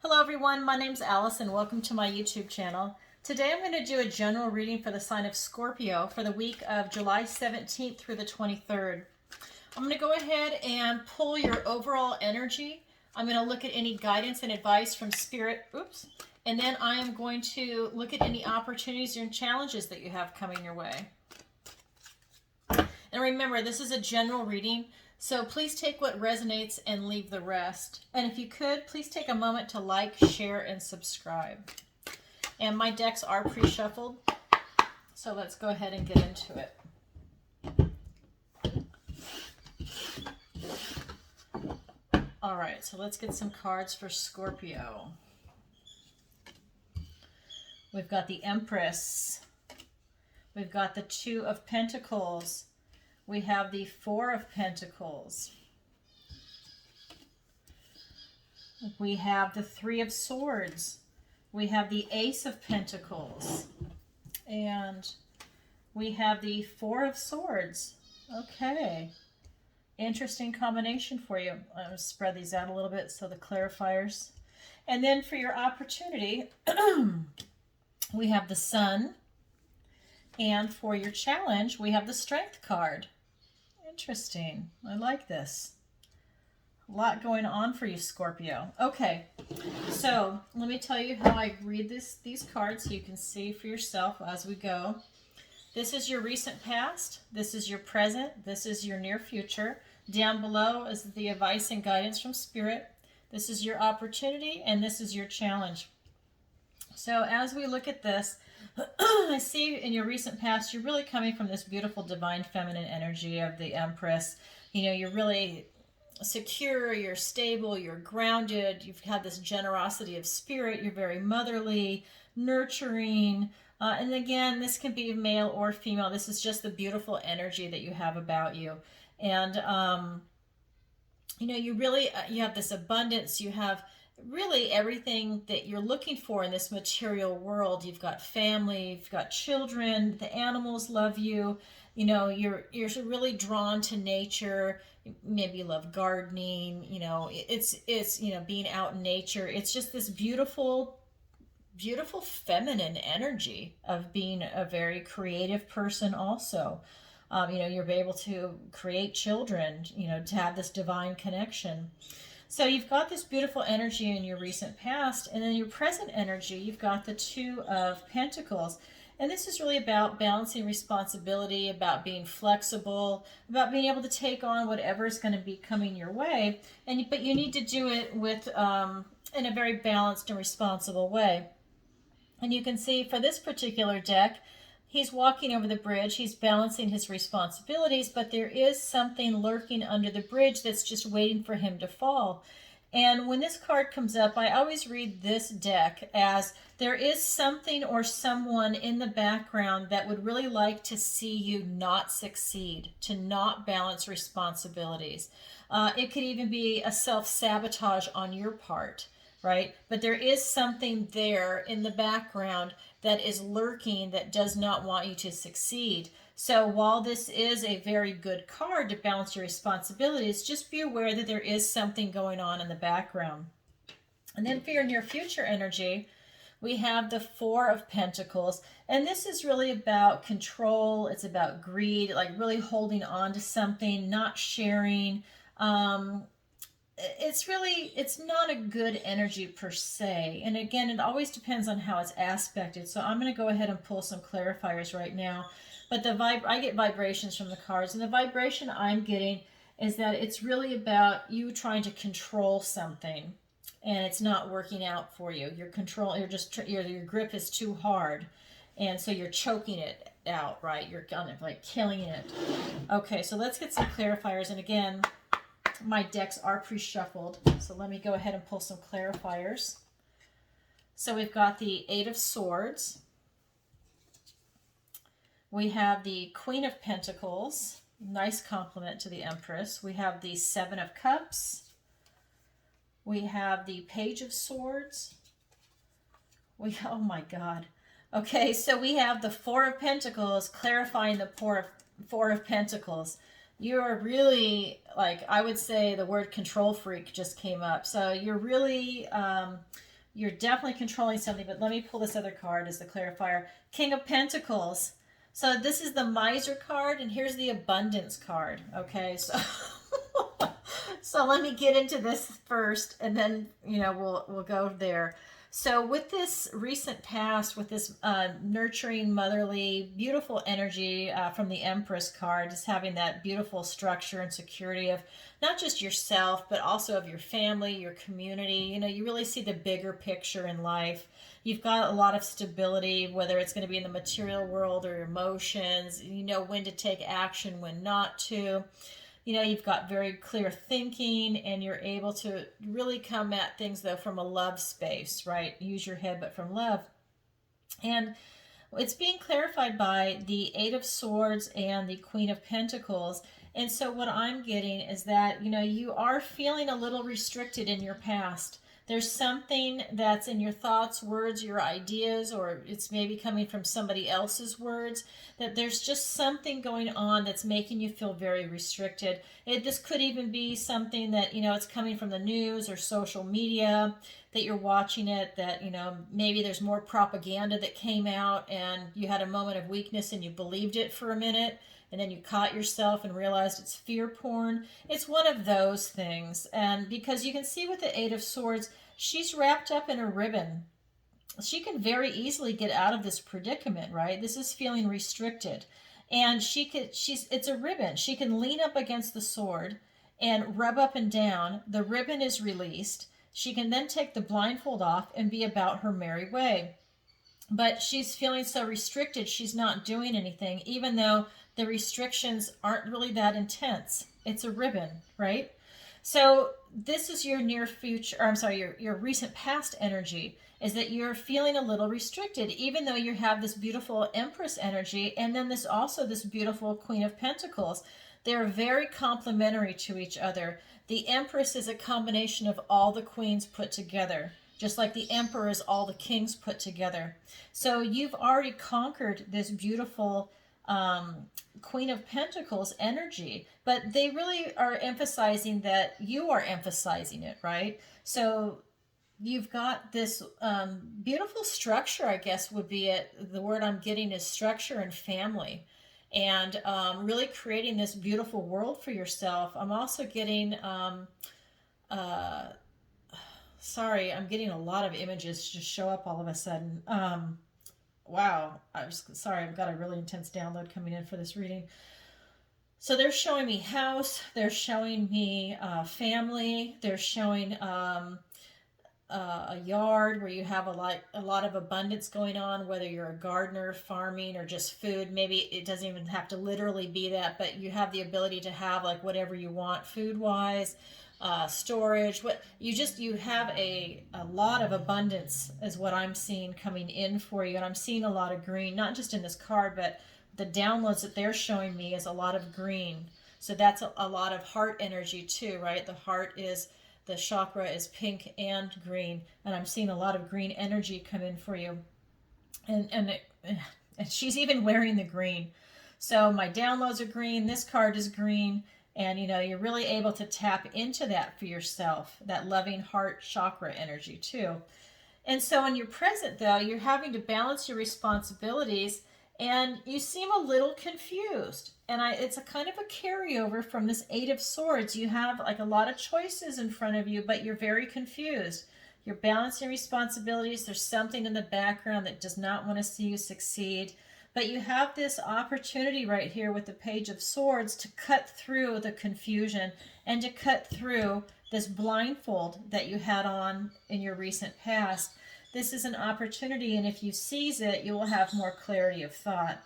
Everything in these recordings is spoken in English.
Hello everyone, my name's Alice and welcome to my YouTube channel. Today I'm going to do a general reading for the sign of Scorpio for the week of July 17th through the 23rd. I'm going to go ahead and pull your overall energy. I'm going to look at any guidance and advice from Spirit. And then I am going to look at any opportunities and challenges that you have coming your way. And remember, this is a general reading, so please take what resonates and leave the rest. And if you could, please take a moment to like, share, and subscribe. And my decks are pre-shuffled, so let's go ahead and get into it. All right, so let's get some cards for Scorpio. We've got the Empress. We've got the Two of Pentacles. We have the Four of Pentacles. We have the Three of Swords. We have the Ace of Pentacles. And we have the Four of Swords. Okay. Interesting combination for you. I'm going to spread these out a little bit so the clarifiers. And then for your opportunity, we have the Sun. And for your challenge, we have the Strength card. Interesting. I like this. A lot going on for you, Scorpio. Okay, so let me tell you how I read these cards so you can see for yourself as we go. This is your recent past. This is your present. This is your near future. Down below is the advice and guidance from Spirit. This is your opportunity, and this is your challenge. So as we look at this, I see in your recent past, you're really coming from this beautiful divine feminine energy of the Empress. You know, you're really secure, you're stable, you're grounded, you've had this generosity of spirit, you're very motherly, nurturing. And again, this can be male or female. This is just the beautiful energy that you have about you. And, you know, you have this abundance, you have really everything that you're looking for in this material world. You've got family, you've got children, the animals love you. You know, you're really drawn to nature. Maybe you love gardening. You know, it's you know, being out in nature. It's just this beautiful feminine energy of being a very creative person also. You know, you're able to create children, you know, to have this divine connection. So you've got this beautiful energy in your recent past, and in your present energy, you've got the Two of Pentacles. And this is really about balancing responsibility, about being flexible, about being able to take on whatever is going to be coming your way. But you need to do it with in a very balanced and responsible way. And you can see for this particular deck, he's walking over the bridge, he's balancing his responsibilities, but there is something lurking under the bridge that's just waiting for him to fall. And when this card comes up, I always read this deck as there is something or someone in the background that would really like to see you not succeed, to not balance responsibilities. It could even be a self-sabotage on your part, right? But there is something there in the background that is lurking that does not want you to succeed. So while this is a very good card to balance your responsibilities, just be aware that there is something going on in the background. And then for your near future energy, we have the Four of Pentacles. And this is really about control. It's about greed, like really holding on to something, not sharing. It's not a good energy per se. And again, it always depends on how it's aspected. So I'm going to go ahead and pull some clarifiers right now. But I get vibrations from the cards, and the vibration I'm getting is that it's really about you trying to control something, and it's not working out for you. Your grip is too hard, and so you're choking it out, right? You're kind of like killing it. Okay, so let's get some clarifiers. And again, my decks are pre-shuffled, so let me go ahead and pull some clarifiers. So we've got the Eight of Swords. We have the Queen of Pentacles, nice compliment to the Empress. We have the Seven of Cups. We have the Page of Swords. Oh my God. Okay, so we have the Four of Pentacles clarifying the Four of Pentacles. You're really, like, I would say the word control freak just came up. So you're really You're definitely controlling something, but let me pull this other card as the clarifier. King of Pentacles. So this is the miser card, and here's the abundance card. Okay, so so let me get into this first, and then we'll go there. So with this recent past, with this nurturing, motherly, beautiful energy from the Empress card, just having that beautiful structure and security of not just yourself, but also of your family, your community. You really see the bigger picture in life. You've got a lot of stability, whether it's going to be in the material world or your emotions. You know when to take action, when not to. You've got very clear thinking, and you're able to really come at things, though, from a love space, right? Use your head, but from love. And it's being clarified by the Eight of Swords and the Queen of Pentacles. And so what I'm getting is that, you are feeling a little restricted in your past. There's something that's in your thoughts, words, your ideas, or it's maybe coming from somebody else's words, that there's just something going on that's making you feel very restricted. This could even be something that, it's coming from the news or social media, that you're watching it, that, maybe there's more propaganda that came out and you had a moment of weakness and you believed it for a minute. And then you caught yourself and realized it's fear porn. It's one of those things. And because you can see with the Eight of Swords, she's wrapped up in a ribbon. She can very easily get out of this predicament, right? This is feeling restricted. And it's a ribbon. She can lean up against the sword and rub up and down. The ribbon is released. She can then take the blindfold off and be about her merry way. But she's feeling so restricted, she's not doing anything, even though the restrictions aren't really that intense. It's a ribbon, right? So this is your near future, or I'm sorry, your recent past energy, is that you're feeling a little restricted, even though you have this beautiful Empress energy, and then this beautiful Queen of Pentacles. They're very complementary to each other. The Empress is a combination of all the queens put together, just like the Emperor is all the kings put together. So you've already conquered this beautiful Queen of Pentacles energy, but they really are emphasizing that you are emphasizing it, right? So you've got this beautiful structure, I guess would be it. The word I'm getting is structure and family, and really creating this beautiful world for yourself. I'm also getting sorry, I'm getting a lot of images just show up all of a sudden. Wow, I'm sorry, I've got a really intense download coming in for this reading. So they're showing me house, they're showing me family, they're showing a yard where you have a lot of abundance going on, whether you're a gardener, farming, or just food. Maybe it doesn't even have to literally be that, but you have the ability to have like whatever you want food-wise. Storage, you have a lot of abundance is what I'm seeing coming in for you. And I'm seeing a lot of green, not just in this card, but the downloads that they're showing me is a lot of green. So that's a lot of heart energy too, right? The chakra is pink and green, and I'm seeing a lot of green energy come in for you. And she's even wearing the green. So my downloads are green, this card is green. And, you're really able to tap into that for yourself, that loving heart chakra energy too. And so in your present, though, you're having to balance your responsibilities, and you seem a little confused. And it's a kind of a carryover from this Eight of Swords. You have like a lot of choices in front of you, but you're very confused. You're balancing responsibilities. There's something in the background that does not want to see you succeed. But you have this opportunity right here with the Page of Swords to cut through the confusion and to cut through this blindfold that you had on in your recent past. This is an opportunity, and if you seize it, you will have more clarity of thought.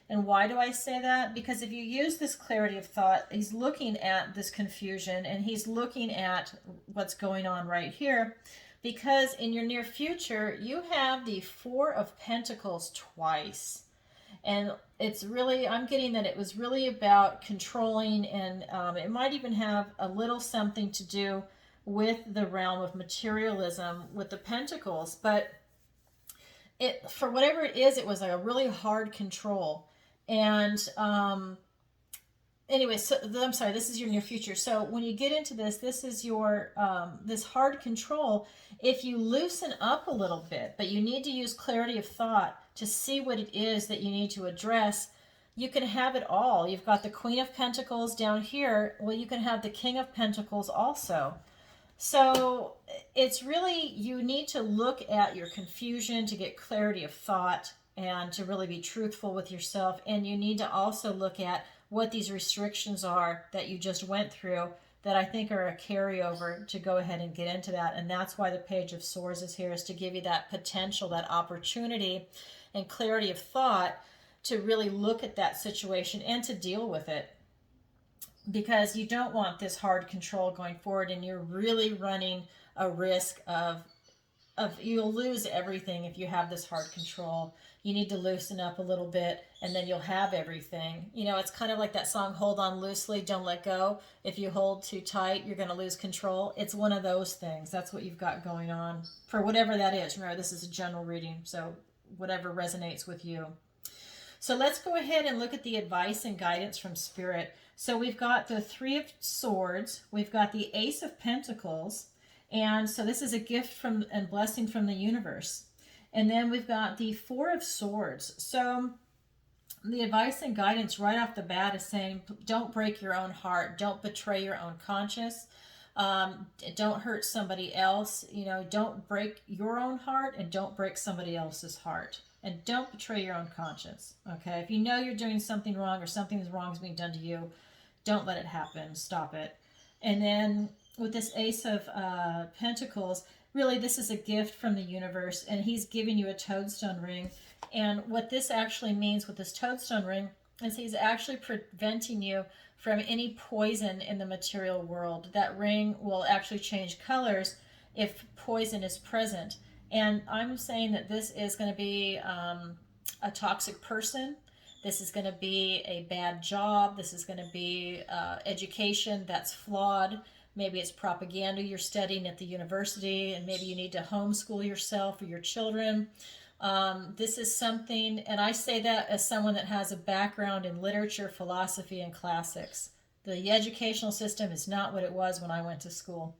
And why do I say that? Because if you use this clarity of thought, he's looking at this confusion, and he's looking at what's going on right here. Because in your near future, you have the Four of Pentacles twice. And it's really, I'm getting that it was really about controlling, and it might even have a little something to do with the realm of materialism with the pentacles. But for whatever it is, it was like a really hard control. And anyway, so I'm sorry, this is your near future. So when you get into this, this is your this hard control. If you loosen up a little bit, but you need to use clarity of thought to see what it is that you need to address, you can have it all. You've got the Queen of Pentacles down here. Well, you can have the King of Pentacles also. So it's really, you need to look at your confusion to get clarity of thought and to really be truthful with yourself. And you need to also look at what these restrictions are that you just went through that I think are a carryover to go ahead and get into that. And that's why the Page of Swords is here, is to give you that potential, that opportunity and clarity of thought to really look at that situation and to deal with it. Because you don't want this hard control going forward, and you're really running a risk of you'll lose everything if you have this hard control. You need to loosen up a little bit, and then you'll have everything. You know, it's kind of like that song, Hold On Loosely, Don't Let Go. If you hold too tight, you're going to lose control. It's one of those things. That's what you've got going on for whatever that is. Remember, this is a general reading, so whatever resonates with you. So let's go ahead and look at the advice and guidance from Spirit. So we've got the Three of Swords, we've got the Ace of Pentacles, and so this is a gift from and blessing from the universe. And then we've got the Four of Swords. So the advice and guidance right off the bat is saying, don't break your own heart, don't betray your own conscience, don't hurt somebody else, you know, don't break your own heart and don't break somebody else's heart. And don't betray your own conscience, okay? If you know you're doing something wrong or something wrong is being done to you, don't let it happen. Stop it. And then with this Ace of Pentacles, really this is a gift from the universe, and he's giving you a toadstone ring. And what this actually means with this toadstone ring is he's actually preventing you from any poison in the material world. That ring will actually change colors if poison is present. And I'm saying that this is going to be a toxic person. This is going to be a bad job. This is going to be education that's flawed. Maybe it's propaganda you're studying at the university, and maybe you need to homeschool yourself or your children. This is something, and I say that as someone that has a background in literature, philosophy, and classics. The educational system is not what it was when I went to school.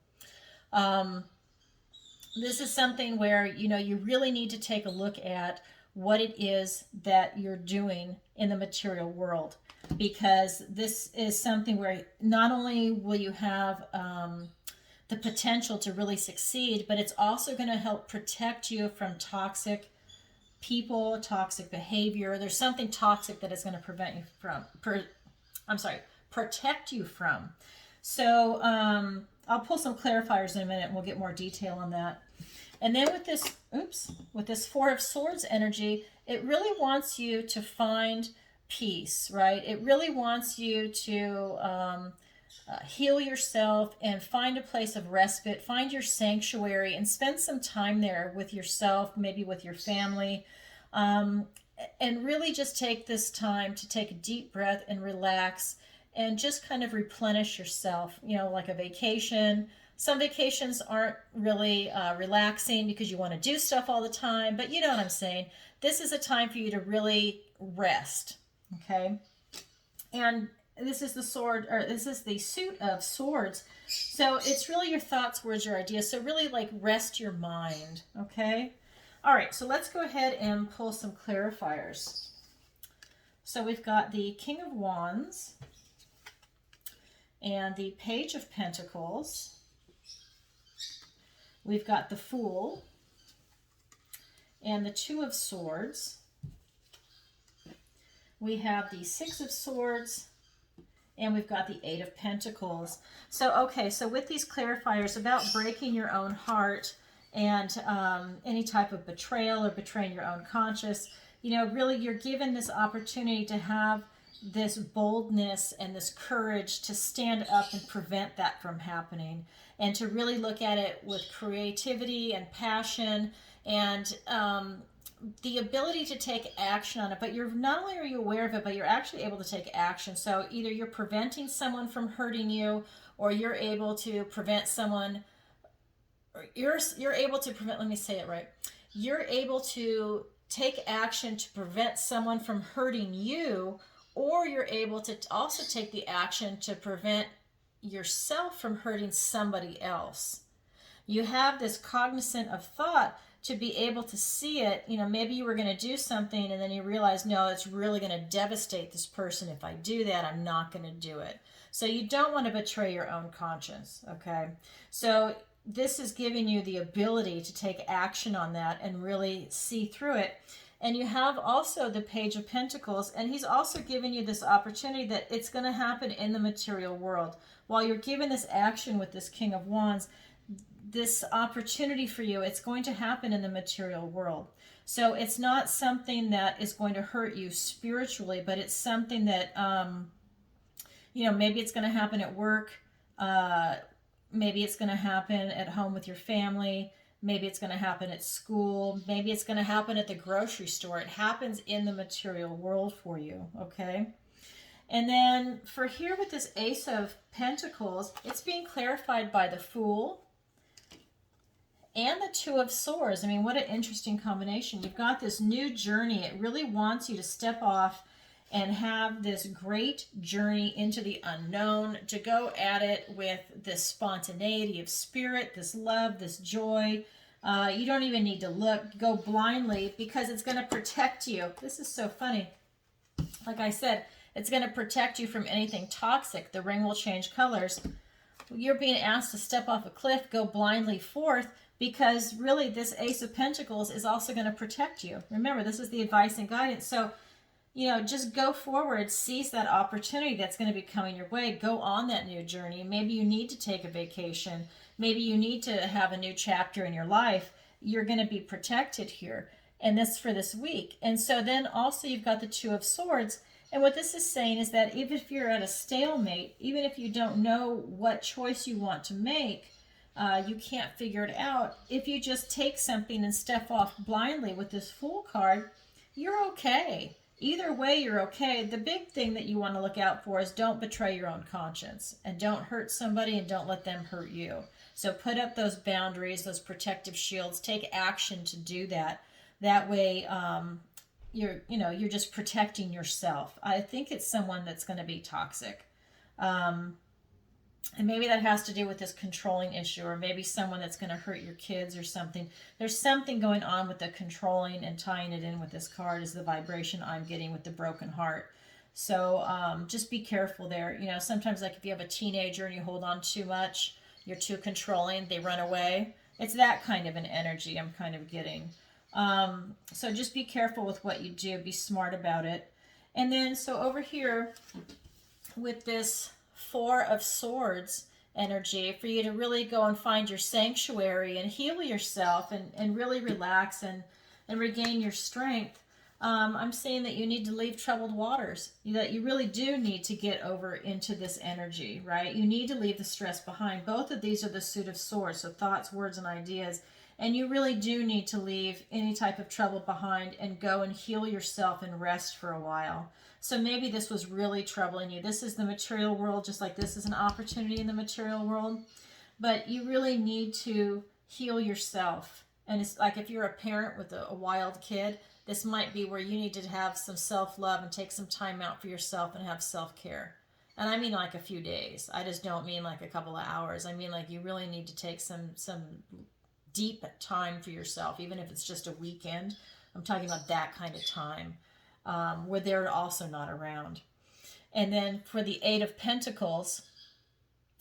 This is something where, you know, you really need to take a look at what it is that you're doing in the material world, because this is something where not only will you have the potential to really succeed, but it's also going to help protect you from toxic people, toxic behavior. There's something toxic that is going to prevent you from, protect you from. So I'll pull some clarifiers in a minute and we'll get more detail on that. And then with this Four of Swords energy, it really wants you to find peace, right? It really wants you to heal yourself and find a place of respite, find your sanctuary and spend some time there with yourself, maybe with your family, and really just take this time to take a deep breath and relax and just kind of replenish yourself, you know, like a vacation. Some vacations aren't really relaxing because you want to do stuff all the time, but you know what I'm saying. This is a time for you to really rest, okay? And this is the sword, or this is the Suit of Swords. So it's really your thoughts, words, your ideas. So really like rest your mind, okay? All right, so let's go ahead and pull some clarifiers. So we've got the King of Wands and the Page of Pentacles. We've got the Fool and the Two of Swords. We have the Six of Swords, and we've got the Eight of Pentacles. So, okay, so with these clarifiers about breaking your own heart and any type of betrayal or betraying your own conscience, you know, really you're given this opportunity to have this boldness and this courage to stand up and prevent that from happening, and to really look at it with creativity and passion and the ability to take action on it. But you're not only are you aware of it, but you're actually able to take action. So either you're preventing someone from hurting you, or you're able to prevent someone, or you're able to prevent, let me say it right. You're able to take action to prevent someone from hurting you, or you're able to also take the action to prevent yourself from hurting somebody else. You have this cognizant of thought to be able to see it. You know, maybe you were going to do something and then you realize, no, it's really going to devastate this person. If I do that, I'm not going to do it. So you don't want to betray your own conscience, okay? So this is giving you the ability to take action on that and really see through it. And you have also the Page of Pentacles, and he's also giving you this opportunity that it's going to happen in the material world. While you're given this action with this King of Wands, this opportunity for you, it's going to happen in the material world. So it's not something that is going to hurt you spiritually, but it's something that, you know, maybe it's going to happen at work. Maybe it's going to happen at home with your family. Maybe it's going to happen at school. Maybe it's going to happen at the grocery store. It happens in the material world for you, okay? And then for here with this Ace of Pentacles, it's being clarified by the Fool and the Two of Swords. I mean, what an interesting combination. You've got this new journey. It really wants you to step off and have this great journey into the unknown, to go at it with this spontaneity of spirit, this love, this joy. You don't even need to look, go blindly, because it's going to protect you. This is so funny. Like I said, it's going to protect you from anything toxic. The ring will change colors. You're being asked to step off a cliff, go blindly forth, because really this Ace of Pentacles is also going to protect you. Remember, this is the advice and guidance. So, you know, just go forward, seize that opportunity that's going to be coming your way. Go on that new journey. Maybe you need to take a vacation. Maybe you need to have a new chapter in your life. You're going to be protected here. And that's for this week. And so then also you've got the Two of Swords. And what this is saying is that even if you're at a stalemate, even if you don't know what choice you want to make, you can't figure it out, if you just take something and step off blindly with this Fool card, you're okay. Either way, you're okay. The big thing that you want to look out for is don't betray your own conscience, and don't hurt somebody, and don't let them hurt you. So put up those boundaries, those protective shields. Take action to do that. That way, you're just protecting yourself. I think it's someone that's going to be toxic. And maybe that has to do with this controlling issue, or maybe someone that's going to hurt your kids or something. There's something going on with the controlling, and tying it in with this card is the vibration I'm getting with the broken heart. So just be careful there. You know, sometimes like if you have a teenager and you hold on too much, you're too controlling, they run away. It's that kind of an energy I'm kind of getting. So just be careful with what you do. Be smart about it. And then so over here with this Four of Swords energy, for you to really go and find your sanctuary and heal yourself and really relax and regain your strength. I'm saying that you need to leave troubled waters, that you really do need to get over into this energy, right? You need to leave the stress behind. Both of these are the Suit of Swords, so thoughts, words, and ideas. And you really do need to leave any type of trouble behind and go and heal yourself and rest for a while. So maybe this was really troubling you. This is the material world, just like this is an opportunity in the material world. But you really need to heal yourself. And it's like if you're a parent with a wild kid, this might be where you need to have some self-love and take some time out for yourself and have self-care. And I mean like a few days. I just don't mean like a couple of hours. I mean like you really need to take some deep time for yourself, even if it's just a weekend. I'm talking about that kind of time where they're also not around. And then for the Eight of Pentacles,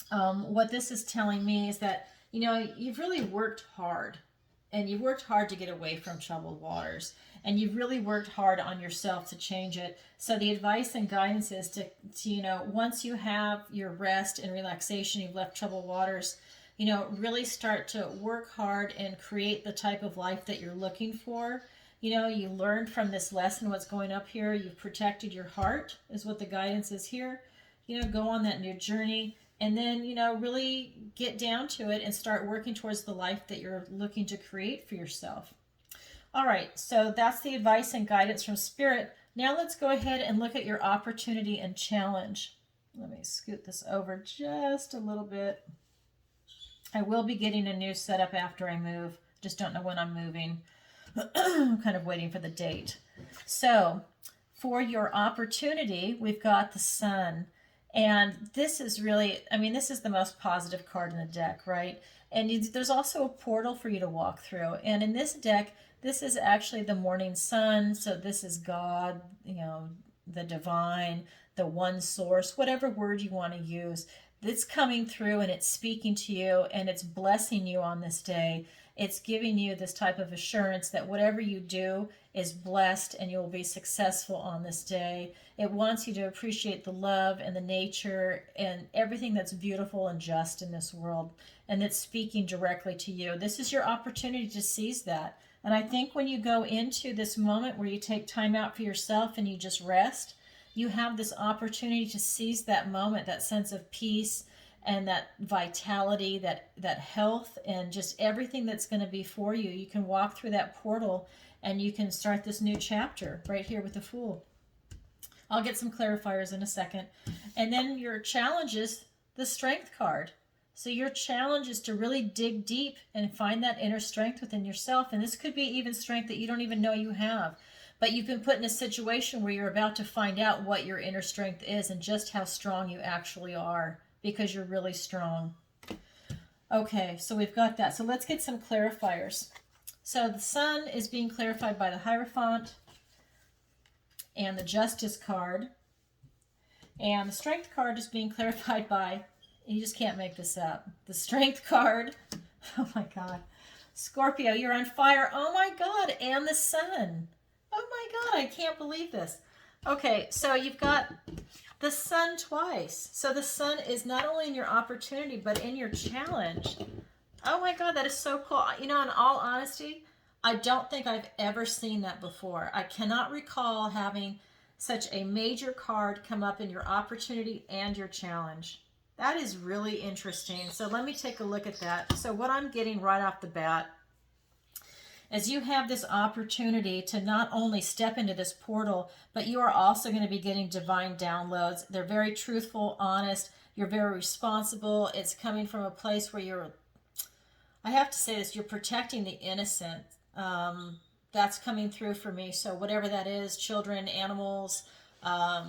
what this is telling me is that, you know, you've really worked hard, and you've worked hard to get away from troubled waters, and you've really worked hard on yourself to change it. So the advice and guidance is to you know, once you have your rest and relaxation, you've left troubled waters, you know, really start to work hard and create the type of life that you're looking for. You know, you learned from this lesson what's going up here. You've protected your heart is what the guidance is here. You know, go on that new journey, and then, you know, really get down to it and start working towards the life that you're looking to create for yourself. All right, so that's the advice and guidance from Spirit. Now let's go ahead and look at your opportunity and challenge. Let me scoot this over just a little bit. I will be getting a new setup after I move. Just don't know when I'm moving. I'm kind of waiting for the date. So for your opportunity, we've got the Sun. And this is really, I mean, this is the most positive card in the deck, right? And there's also a portal for you to walk through. And in this deck, this is actually the morning sun. So this is God, you know, the divine, the one source, whatever word you want to use. It's coming through and it's speaking to you and it's blessing you on this day. It's giving you this type of assurance that whatever you do is blessed and you'll be successful on this day. It wants you to appreciate the love and the nature and everything that's beautiful and just in this world, and it's speaking directly to you. This is your opportunity to seize that. And I think when you go into this moment where you take time out for yourself and you just rest, you have this opportunity to seize that moment, that sense of peace and that vitality, that health, and just everything that's going to be for you. You can walk through that portal and you can start this new chapter right here with the Fool. I'll get some clarifiers in a second. And then your challenge is the Strength card. So your challenge is to really dig deep and find that inner strength within yourself. And this could be even strength that you don't even know you have. But you've been put in a situation where you're about to find out what your inner strength is and just how strong you actually are, because you're really strong. Okay, so we've got that. So let's get some clarifiers. So the Sun is being clarified by the Hierophant and the Justice card. And the Strength card is being clarified by, you just can't make this up, the Strength card. Oh my God. Scorpio, you're on fire. Oh my God. And the Sun. Oh my God, I can't believe this. Okay, so you've got the Sun twice. So the Sun is not only in your opportunity, but in your challenge. Oh my God, that is so cool. You know, in all honesty, I don't think I've ever seen that before. I cannot recall having such a major card come up in your opportunity and your challenge. That is really interesting. So let me take a look at that. So what I'm getting right off the bat is you have this opportunity to not only step into this portal, but you are also going to be getting divine downloads. They're very truthful, honest. You're very responsible. It's coming from a place where you're, I have to say this, you're protecting the innocent. That's coming through for me. So whatever that is, children, animals, I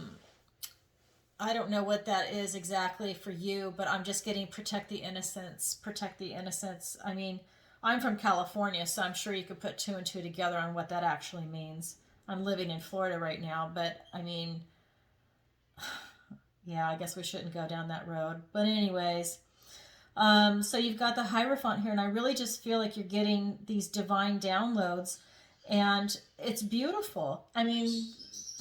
don't know what that is exactly for you, but I'm just getting protect the innocence, protect the innocence. I mean, I'm from California, so I'm sure you could put two and two together on what that actually means. I'm living in Florida right now, but I mean, yeah, I guess we shouldn't go down that road. But anyways, so you've got the Hierophant here, and I really just feel like you're getting these divine downloads, and it's beautiful. I mean,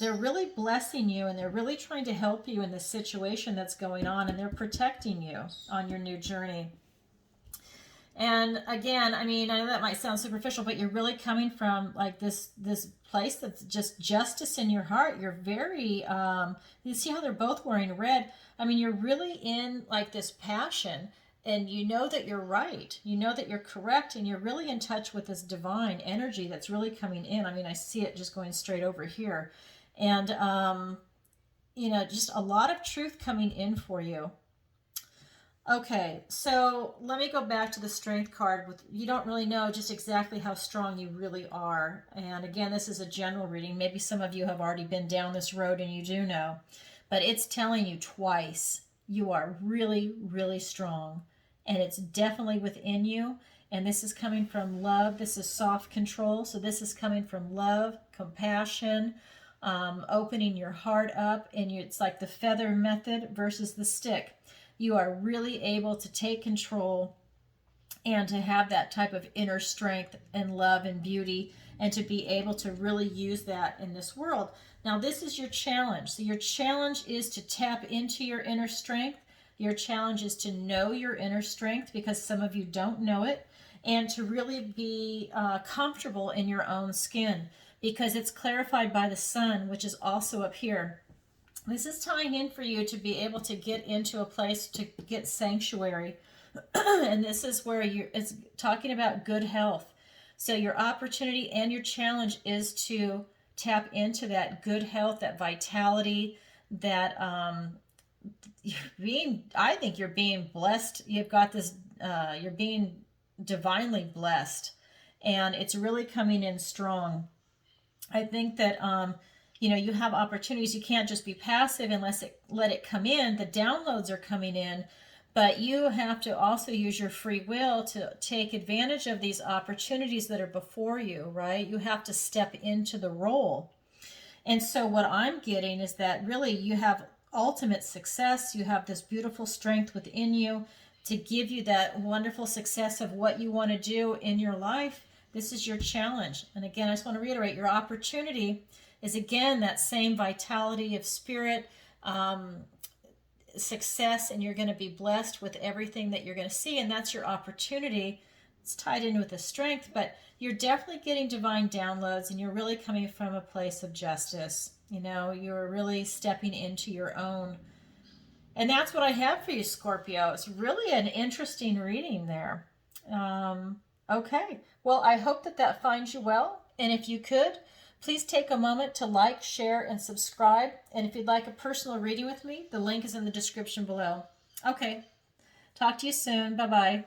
they're really blessing you, and they're really trying to help you in this situation that's going on, and they're protecting you on your new journey. And again, I mean, I know that might sound superficial, but you're really coming from like this place that's just justice in your heart. You're very, you see how they're both wearing red. I mean, you're really in like this passion, and you know that you're right. You know that you're correct, and you're really in touch with this divine energy that's really coming in. I mean, I see it just going straight over here. And, you know, just a lot of truth coming in for you. Okay, so let me go back to the Strength card. You don't really know just exactly how strong you really are. And again, this is a general reading. Maybe some of you have already been down this road and you do know. But it's telling you twice you are really, really strong. And it's definitely within you. And this is coming from love. This is soft control. So this is coming from love, compassion, opening your heart up. And it's like the feather method versus the stick. You are really able to take control and to have that type of inner strength and love and beauty, and to be able to really use that in this world. Now, this is your challenge. So your challenge is to tap into your inner strength. Your challenge is to know your inner strength, because some of you don't know it, and to really be comfortable in your own skin, because it's clarified by the Sun, which is also up here. This is tying in for you to be able to get into a place to get sanctuary. And this is where it's talking about good health. So your opportunity and your challenge is to tap into that good health, that vitality, that I think you're being blessed. You've got this, you're being divinely blessed, and it's really coming in strong. I think that, you know, you have opportunities. You can't just be passive unless let it come in. The downloads are coming in, but you have to also use your free will to take advantage of these opportunities that are before you, right? You have to step into the role. And so what I'm getting is that really you have ultimate success. You have this beautiful strength within you to give you that wonderful success of what you want to do in your life. This is your challenge. And again, I just want to reiterate, your opportunity is again that same vitality of spirit, success, and you're going to be blessed with everything that you're going to see, and that's your opportunity. It's tied in with the strength, but you're definitely getting divine downloads, and you're really coming from a place of justice. You know, you're really stepping into your own. And that's what I have for you, Scorpio. It's really an interesting reading there. Okay, well, I hope that finds you well, and if you could, please take a moment to like, share, and subscribe. And if you'd like a personal reading with me, the link is in the description below. Okay, talk to you soon. Bye-bye.